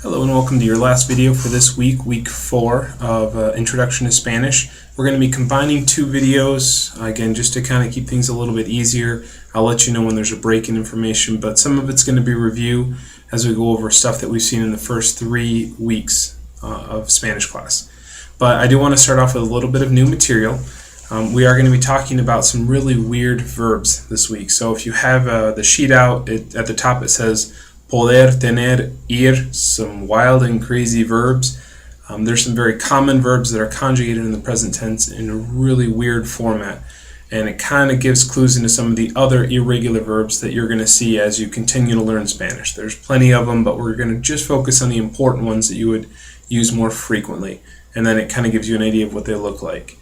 Hello and welcome to your last video for this week, week 4 of Introduction to Spanish. We're going to be combining two videos, again, just to kind of keep things a little bit easier. I'll let you know when there's a break in information, but some of it's going to be review as we go over stuff that we've seen in the first 3 weeks of Spanish class. But I do want to start off with a little bit of new material. We are going to be talking about some really weird verbs this week. So if you have the sheet out, at the top it says poder, tener, ir, some wild and crazy verbs. There's some very common verbs that are conjugated in the present tense in a really weird format. And it kind of gives clues into some of the other irregular verbs that you're going to see as you continue to learn Spanish. There's plenty of them, but we're going to just focus on the important ones that you would use more frequently. And then it kind of gives you an idea of what they look like.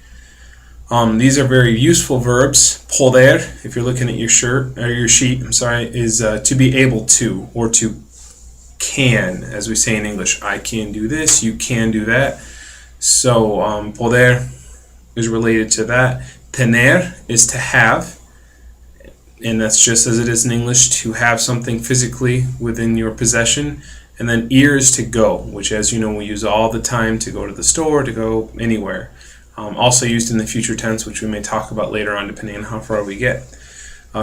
These are very useful verbs. Poder, if you're looking at your sheet, is to be able to, or to can, as we say in English. I can do this, you can do that. So poder is related to that. Tener is to have, and that's just as it is in English, to have something physically within your possession. And then ir is to go, which, as you know, we use all the time to go to the store, to go anywhere. Also used in the future tense, which we may talk about later on depending on how far we get.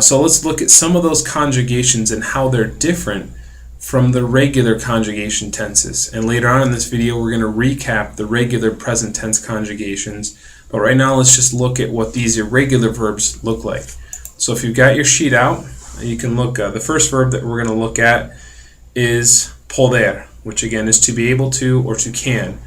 So let's look at some of those conjugations and how they're different from the regular conjugation tenses. And later on in this video we're going to recap the regular present tense conjugations. But right now let's just look at what these irregular verbs look like. So if you've got your sheet out, you can look, the first verb that we're going to look at is poder, which again is to be able to or to can.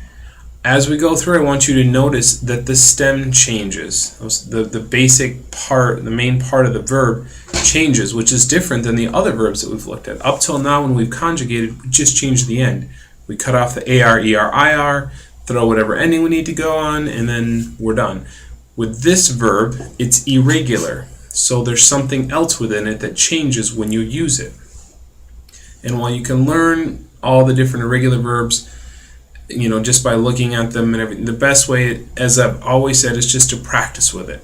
As we go through, I want you to notice that the stem changes. The basic part, the main part of the verb changes, which is different than the other verbs that we've looked at. Up till now, when we've conjugated, we just changed the end. We cut off the AR, ER, IR, throw whatever ending we need to go on, and then we're done. With this verb, it's irregular. So there's something else within it that changes when you use it. And while you can learn all the different irregular verbs, just by looking at them and everything, the best way, as I've always said, is just to practice with it.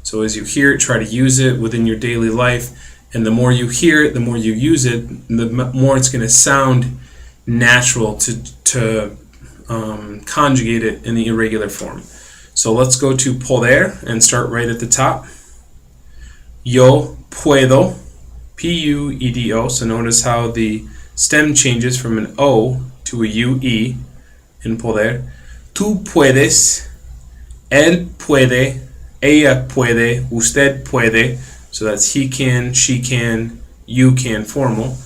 So as you hear it, try to use it within your daily life, and the more you hear it, the more you use it, the more it's going to sound natural to conjugate it in the irregular form. So let's go to poder and start right at the top. Yo puedo, P-U-E-D-O. So notice how the stem changes from an O to a U-E. En poder. Tú puedes, él puede, ella puede, usted puede. So that's he can, she can, you can, formal.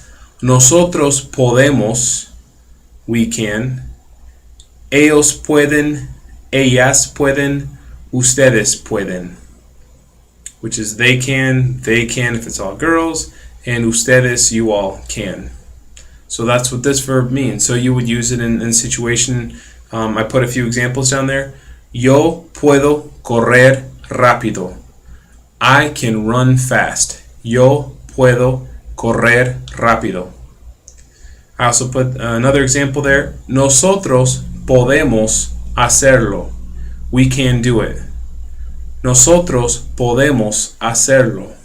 Nosotros podemos, we can. Ellos pueden, ellas pueden, ustedes pueden. Which is they can if it's all girls, and ustedes, you all can. So that's what this verb means. So you would use it in situation. I put a few examples down there. Yo puedo correr rápido. I can run fast. Yo puedo correr rápido. I also put another example there. Nosotros podemos hacerlo. We can do it. Nosotros podemos hacerlo.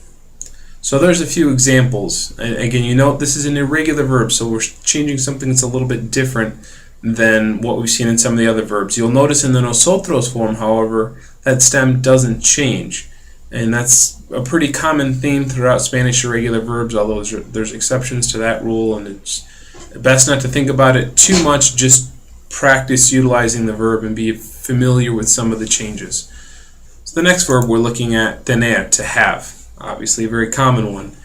So there's a few examples. Again, you note this is an irregular verb, so we're changing something that's a little bit different than what we've seen in some of the other verbs. You'll notice in the nosotros form, however, that stem doesn't change. And that's a pretty common theme throughout Spanish irregular verbs, although there's exceptions to that rule, and it's best not to think about it too much. Just practice utilizing the verb and be familiar with some of the changes. So the next verb we're looking at, tener, to have. Obviously a very common one.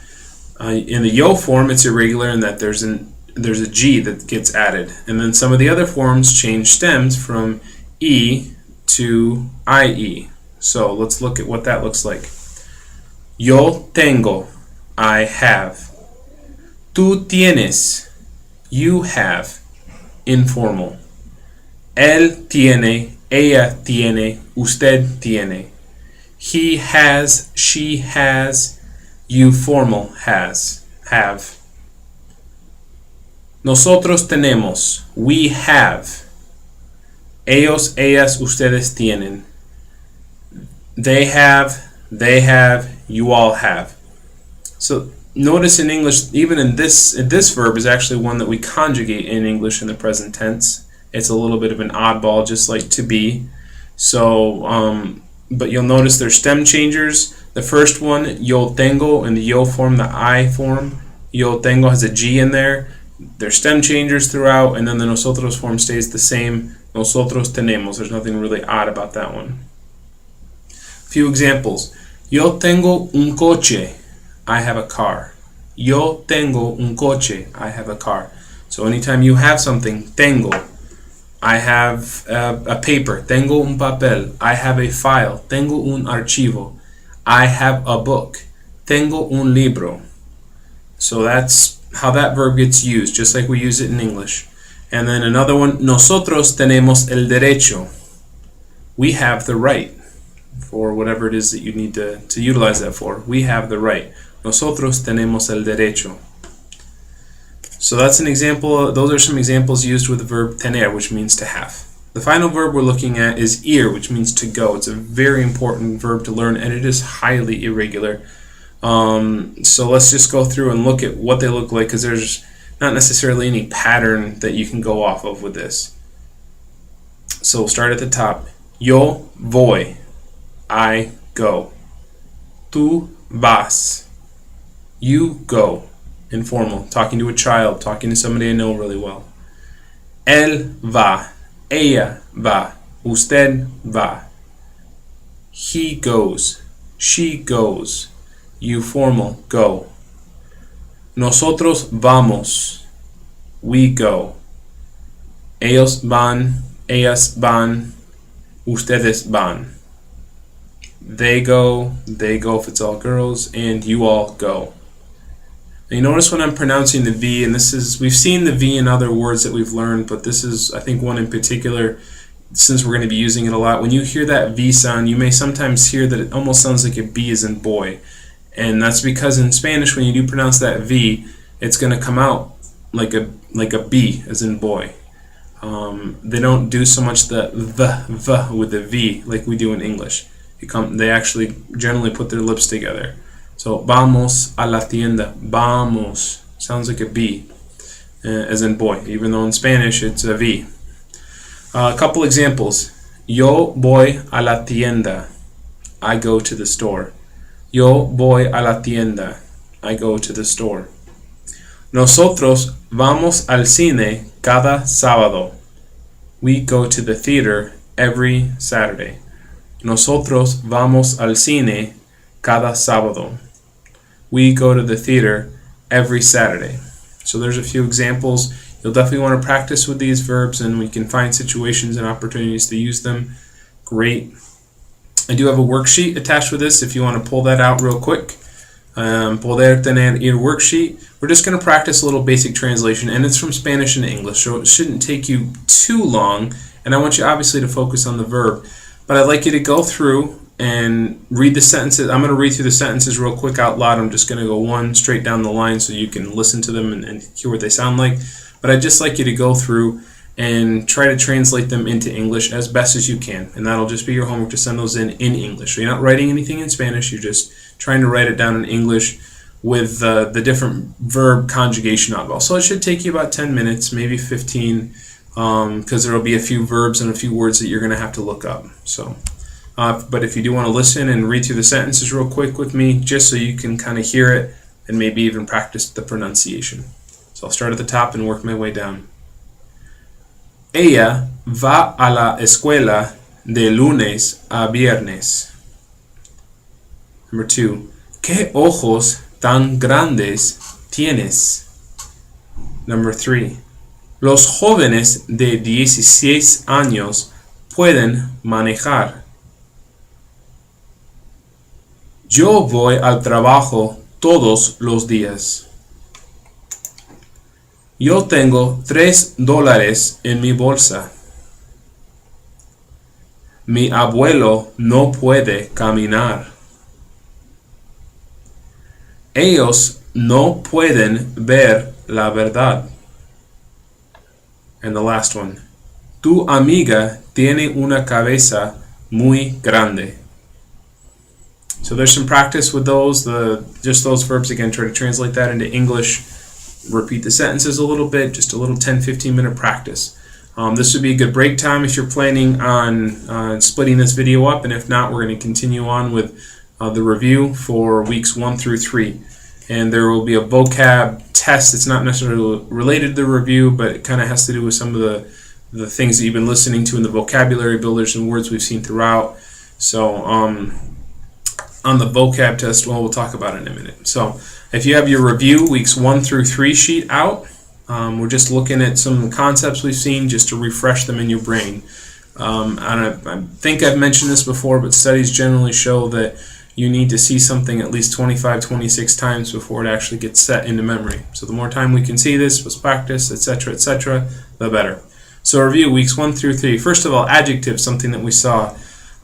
In the yo form, it's irregular in that there's a G that gets added. And then some of the other forms change stems from E to IE. So let's look at what that looks like. Yo tengo, I have. Tú tienes, you have, informal. Él tiene, ella tiene, usted tiene. He has, she has, you formal has, have. Nosotros tenemos, we have. Ellos, ellas, ustedes tienen. They have, you all have. So Notice in English, even in this verb is actually one that we conjugate in English in the present tense. It's a little bit of an oddball, just like to be. So, but you'll notice there's stem changers. The first one, yo tengo, in the yo form, the I form. Yo tengo has a G in there. There's stem changers throughout, and then the nosotros form stays the same. Nosotros tenemos. There's nothing really odd about that one. A few examples. Yo tengo un coche. I have a car. Yo tengo un coche. I have a car. So anytime you have something, tengo. I have a paper. Tengo un papel. I have a file. Tengo un archivo. I have a book. Tengo un libro. So that's how that verb gets used, just like we use it in English. And then another one, nosotros tenemos el derecho. We have the right for whatever it is that you need to utilize that for. We have the right. Nosotros tenemos el derecho. So that's an example. Those are some examples used with the verb tener, which means to have. The final verb we're looking at is ir, which means to go. It's a very important verb to learn, and it is highly irregular. So let's just go through and look at what they look like, because there's not necessarily any pattern that you can go off of with this. So we'll start at the top. Yo voy. I go. Tú vas. You go. Informal. Talking to a child. Talking to somebody I know really well. Él va. Ella va. Usted va. He goes. She goes. You formal. Go. Nosotros vamos. We go. Ellos van. Ellas van. Ustedes van. They go if it's all girls, and you all go. Now you notice when I'm pronouncing the V, and we've seen the V in other words that we've learned, but this is, I think, one in particular, since we're going to be using it a lot. When you hear that V sound, you may sometimes hear that it almost sounds like a B as in boy. And that's because in Spanish, when you do pronounce that V, it's going to come out like a B as in boy. They don't do so much the V with the V like we do in English. They actually generally put their lips together. So, vamos a la tienda. Vamos. Sounds like a B, as in boy, even though in Spanish it's a V. A couple examples. Yo voy a la tienda. I go to the store. Yo voy a la tienda. I go to the store. Nosotros vamos al cine cada sábado. We go to the theater every Saturday. Nosotros vamos al cine cada sábado. We go to the theater every Saturday. So there's a few examples. You'll definitely want to practice with these verbs, and we can find situations and opportunities to use them. Great. I do have a worksheet attached with this if you want to pull that out real quick. Poder tener ir worksheet. We're just going to practice a little basic translation, and it's from Spanish into English, so it shouldn't take you too long, and I want you obviously to focus on the verb. But I'd like you to go through and read the sentences. I'm going to read through the sentences real quick out loud. I'm just going to go one straight down the line so you can listen to them and hear what they sound like. But I'd just like you to go through and try to translate them into English as best as you can. And that'll just be your homework to send those in English. So you're not writing anything in Spanish. You're just trying to write it down in English with the different verb conjugation oddballs. So it should take you about 10 minutes, maybe 15, because there will be a few verbs and a few words that you're going to have to look up. So, but if you do want to listen and read through the sentences real quick with me, just so you can kind of hear it and maybe even practice the pronunciation. So I'll start at the top and work my way down. Ella va a la escuela de lunes a viernes. Number 2. ¿Qué ojos tan grandes tienes? Number 3. Los jóvenes de 16 años pueden manejar. Yo voy al trabajo todos los días. Yo tengo $3 en mi bolsa. Mi abuelo no puede caminar. Ellos no pueden ver la verdad. And the last one. Tu amiga tiene una cabeza muy grande. So there's some practice with those. Just those verbs, again, try to translate that into English. Repeat the sentences a little bit, just a little 10-15 minute practice. This would be a good break time if you're planning on splitting this video up, and if not, we're going to continue on with the review for weeks 1 through 3. And there will be a vocab test. It's not necessarily related to the review, but it kind of has to do with some of the things that you've been listening to in the vocabulary builders and words we've seen throughout. So on the vocab test, well, we'll talk about it in a minute. So if you have your review weeks 1 through 3 sheet out, we're just looking at some concepts we've seen just to refresh them in your brain. I think I've mentioned this before, but studies generally show that you need to see something at least 25-26 times before it actually gets set into memory. So the more time we can see this with practice, etc., the better. So review weeks 1 through 3. First of all, adjectives, something that we saw.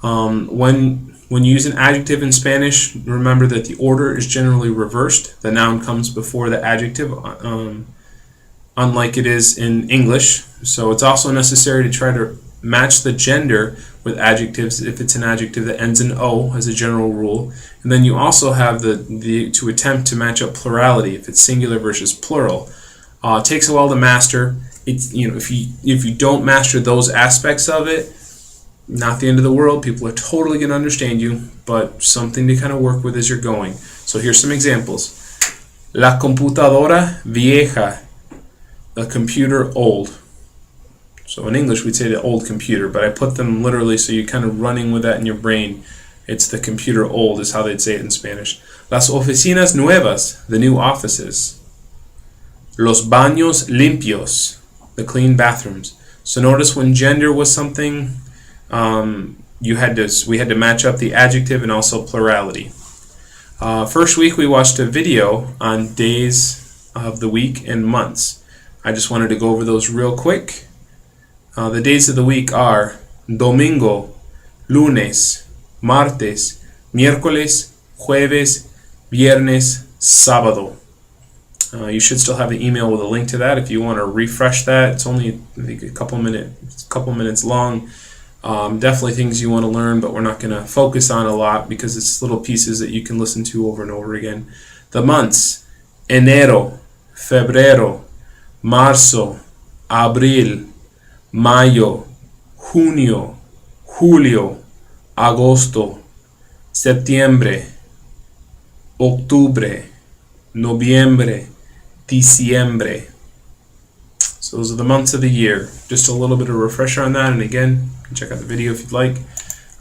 When you use an adjective in Spanish, remember that the order is generally reversed. The noun comes before the adjective, unlike it is in English. So it's also necessary to try to match the gender with adjectives if it's an adjective that ends in O as a general rule. And then you also have to attempt to match up plurality if it's singular versus plural. It takes a while to master. It's, if you don't master those aspects of it, not the end of the world. People are totally going to understand you, but something to kind of work with as you're going. So here's some examples. La computadora vieja. The computer old. So in English we'd say the old computer, but I put them literally so you're kind of running with that in your brain. It's the computer old is how they'd say it in Spanish. Las oficinas nuevas, the new offices. Los baños limpios, the clean bathrooms. So notice when gender was something, we had to match up the adjective and also plurality. First week we watched a video on days of the week and months. I just wanted to go over those real quick. The days of the week are domingo, lunes, martes, miércoles, jueves, viernes, sábado. You should still have the email with a link to that if you want to refresh that. It's only, I think, a couple minutes long. Definitely things you want to learn, but we're not going to focus on a lot because it's little pieces that you can listen to over and over again. The months: enero, febrero, marzo, abril, mayo, junio, julio, agosto, septiembre, octubre, noviembre, diciembre. So those are the months of the year. Just a little bit of a refresher on that, and again, you can check out the video if you'd like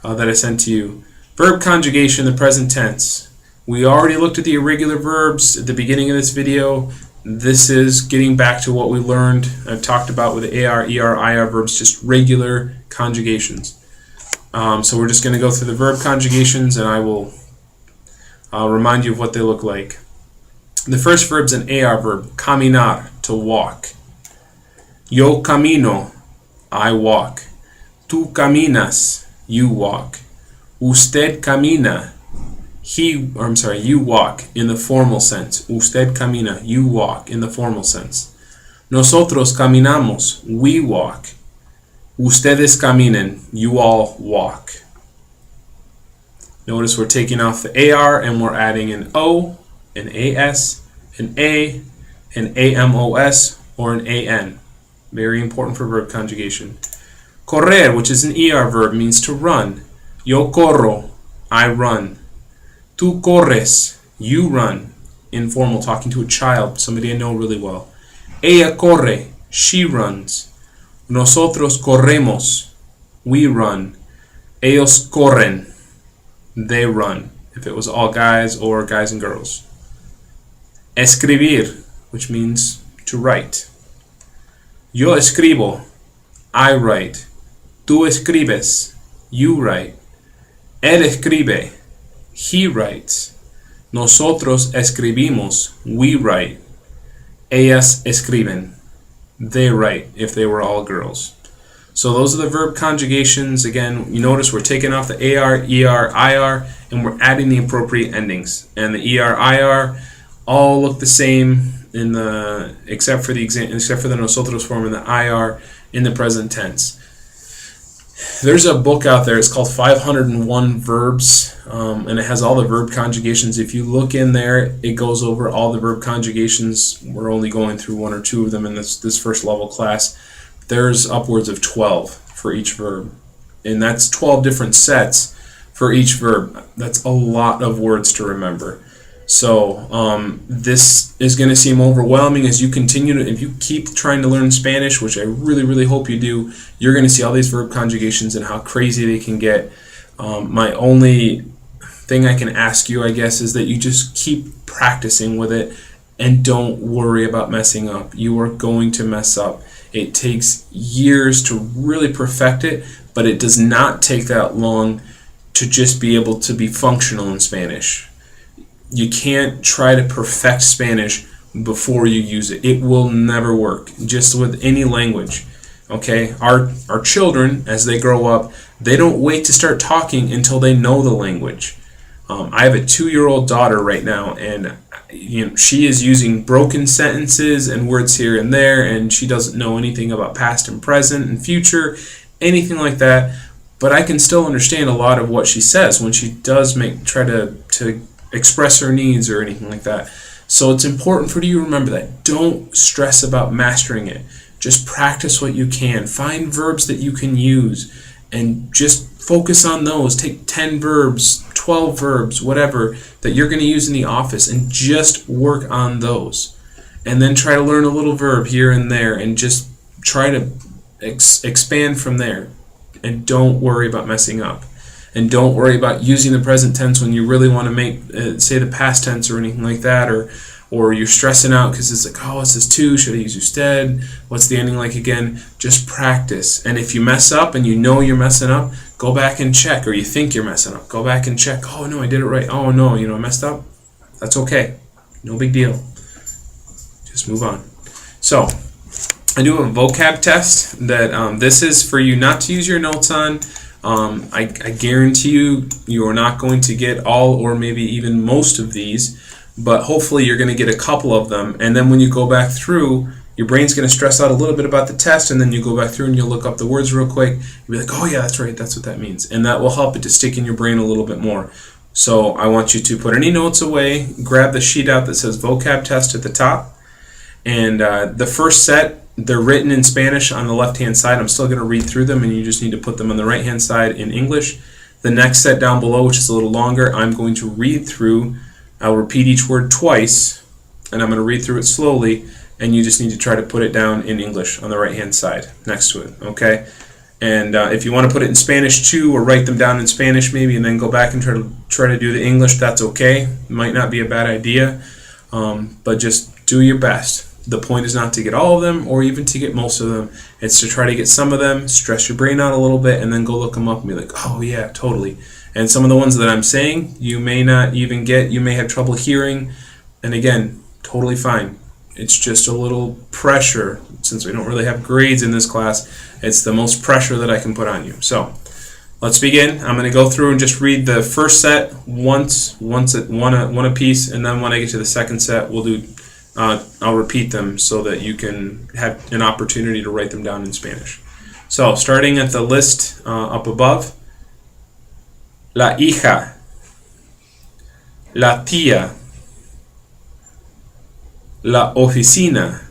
that I sent to you. Verb conjugation, the present tense. We already looked at the irregular verbs at the beginning of this video. This is getting back to what we learned. I've talked about with AR, ER, IR verbs, just regular conjugations. So we're just going to go through the verb conjugations, and I will remind you of what they look like. The first verb's an AR verb, caminar, to walk. Yo camino, I walk. Tú caminas, you walk. Usted camina, you walk in the formal sense. Usted camina, you walk in the formal sense. Nosotros caminamos, we walk. Ustedes caminen, you all walk. Notice we're taking off the AR and we're adding an O, an AS, an A, an AMOS, or an AN. Very important for verb conjugation. Correr, which is an ER verb, means to run. Yo corro, I run. Tú corres, you run. Informal, talking to a child, somebody I know really well. Ella corre, she runs. Nosotros corremos, we run. Ellos corren, they run. If it was all guys or guys and girls. Escribir, which means to write. Yo escribo, I write. Tú escribes, you write. Él escribe, he writes. Nosotros escribimos, we write. Ellas escriben, they write, if they were all girls. So those are the verb conjugations. Again, you notice we're taking off the AR, ER, IR, and we're adding the appropriate endings. And the ER, IR all look the same in the except for the nosotros form in the IR in the present tense. There's a book out there, it's called 501 Verbs, and it has all the verb conjugations. If you look in there, it goes over all the verb conjugations. We're only going through one or two of them in this first level class. There's upwards of 12 for each verb, and that's 12 different sets for each verb. That's a lot of words to remember. So this is going to seem overwhelming as you continue to, if you keep trying to learn Spanish, which I really, really hope you do, you're going to see all these verb conjugations and how crazy they can get. My only thing I can ask you, I guess, is that you just keep practicing with it and don't worry about messing up. You are going to mess up. It takes years to really perfect it, but it does not take that long to just be able to be functional in Spanish. You can't try to perfect Spanish before you use it. It will never work, just with any language. Okay, our children, as they grow up, they don't wait to start talking until they know the language. I have a 2-year-old daughter right now, and she is using broken sentences and words here and there, and she doesn't know anything about past and present and future, anything like that. But I can still understand a lot of what she says when she does try to express her needs or anything like that. So it's important for you to remember that. Don't stress about mastering it. Just practice what you can. Find verbs that you can use and just focus on those. Take 10 verbs, 12 verbs, whatever, that you're going to use in the office and just work on those. And then try to learn a little verb here and there and just try to expand from there. And don't worry about messing up. And don't worry about using the present tense when you really want to make, say, the past tense or anything like that, or you're stressing out because it's like, oh, it says to, should I use instead? What's the ending like again? Just practice. And if you mess up and you know you're messing up, go back and check, or you think you're messing up. Go back and check. Oh, no, I did it right. Oh, no, I messed up. That's okay. No big deal. Just move on. So, I do have a vocab test that this is for you not to use your notes on. I guarantee you are not going to get all or maybe even most of these, but hopefully you're going to get a couple of them, and then when you go back through, your brain's going to stress out a little bit about the test, and then you go back through and you'll look up the words real quick. You'll be like, oh yeah, that's right, that's what that means, and that will help it to stick in your brain a little bit more. So I want you to put any notes away, grab the sheet out that says vocab test at the top, and the first set, they're written in Spanish on the left-hand side. I'm still going to read through them, and you just need to put them on the right-hand side in English. The next set down below, which is a little longer, I'm going to read through. I'll repeat each word twice, and I'm going to read through it slowly, and you just need to try to put it down in English on the right-hand side next to it, okay? And if you want to put it in Spanish too, or write them down in Spanish maybe, and then go back and try to do the English, that's okay. It might not be a bad idea, but just do your best. The point is not to get all of them or even to get most of them. It's to try to get some of them, stress your brain out a little bit, and then go look them up and be like, oh yeah, totally. And some of the ones that I'm saying, you may not even get, you may have trouble hearing, and again, totally fine. It's just a little pressure. Since we don't really have grades in this class, it's the most pressure that I can put on you. So let's begin. I'm going to go through and just read the first set one a piece, and then when I get to the second set, I'll repeat them so that you can have an opportunity to write them down in Spanish. So, starting at the list up above, la hija, la tía, la oficina,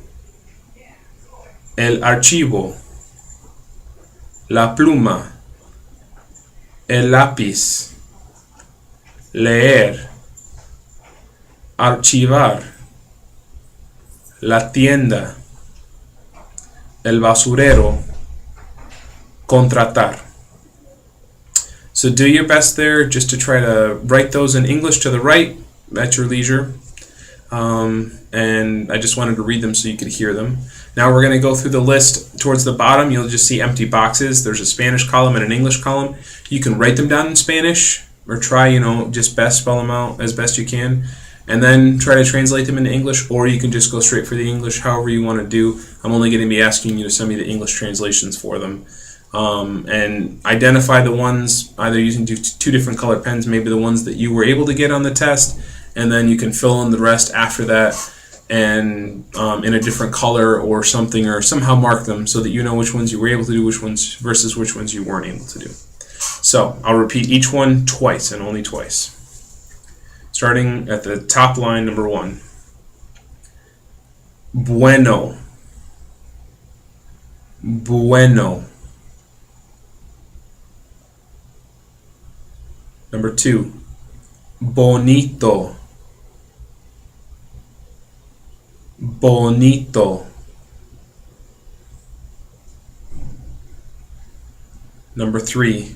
el archivo, la pluma, el lápiz, leer, archivar, la tienda, el basurero, contratar. So do your best there just to try to write those in English to the right at your leisure. And I just wanted to read them so you could hear them. Now we're going to go through the list. Towards the bottom, you'll just see empty boxes. There's a Spanish column and an English column. You can write them down in Spanish or try, just best spell them out as best you can. And then try to translate them into English, or you can just go straight for the English, however you want to do. I'm only going to be asking you to send me the English translations for them. And identify the ones, either using two different color pens, maybe the ones that you were able to get on the test, and then you can fill in the rest after that. and in a different color or something, or somehow mark them so that you know which ones you were able to do, which ones versus which ones you weren't able to do. So I'll repeat each one twice and only twice. Starting at the top line, number 1. Bueno. Bueno. Number 2. Bonito. Bonito. Number 3.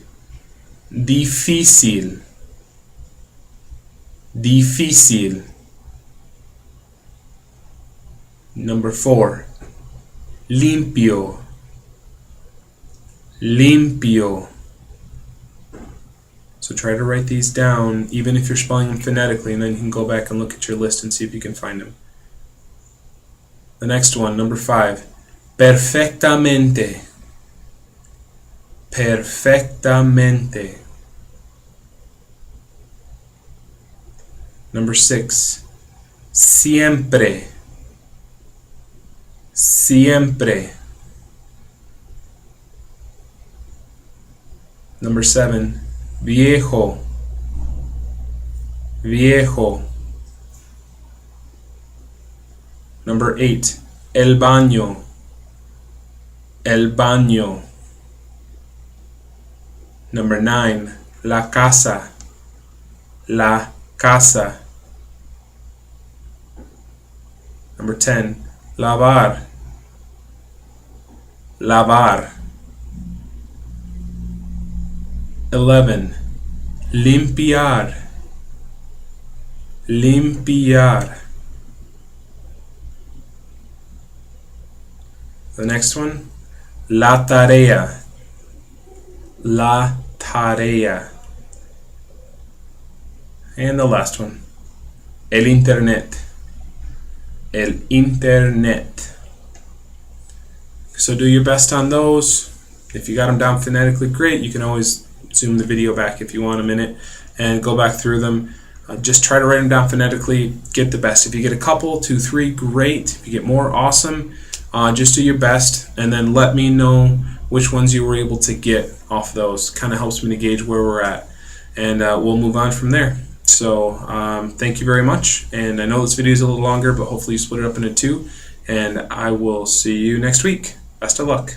Difícil. Difícil. Number 4. Limpio. Limpio. So try to write these down, even if you're spelling them phonetically, and then you can go back and look at your list and see if you can find them. The next one, number 5. Perfectamente. Perfectamente. Number 6. Siempre. Siempre. Number 7. Viejo. Viejo. Number 8. El baño. El baño. Number 9. La casa. La casa. Number 10. Lavar. Lavar. 11. Limpiar. Limpiar. The next one, la tarea. La tarea. And the last one, el internet. El internet. So do your best on those. If you got them down phonetically, great. You can always zoom the video back if you want a minute and go back through them. Just try to write them down phonetically. Get the best. If you get a couple, 2, 3, great. If you get more, awesome. Just do your best, and then let me know which ones you were able to get off those. Kind of helps me to gauge where we're at, and we'll move on from there. So thank you very much, and I know this video is a little longer, but hopefully you split it up into 2, and I will see you next week. Best of luck.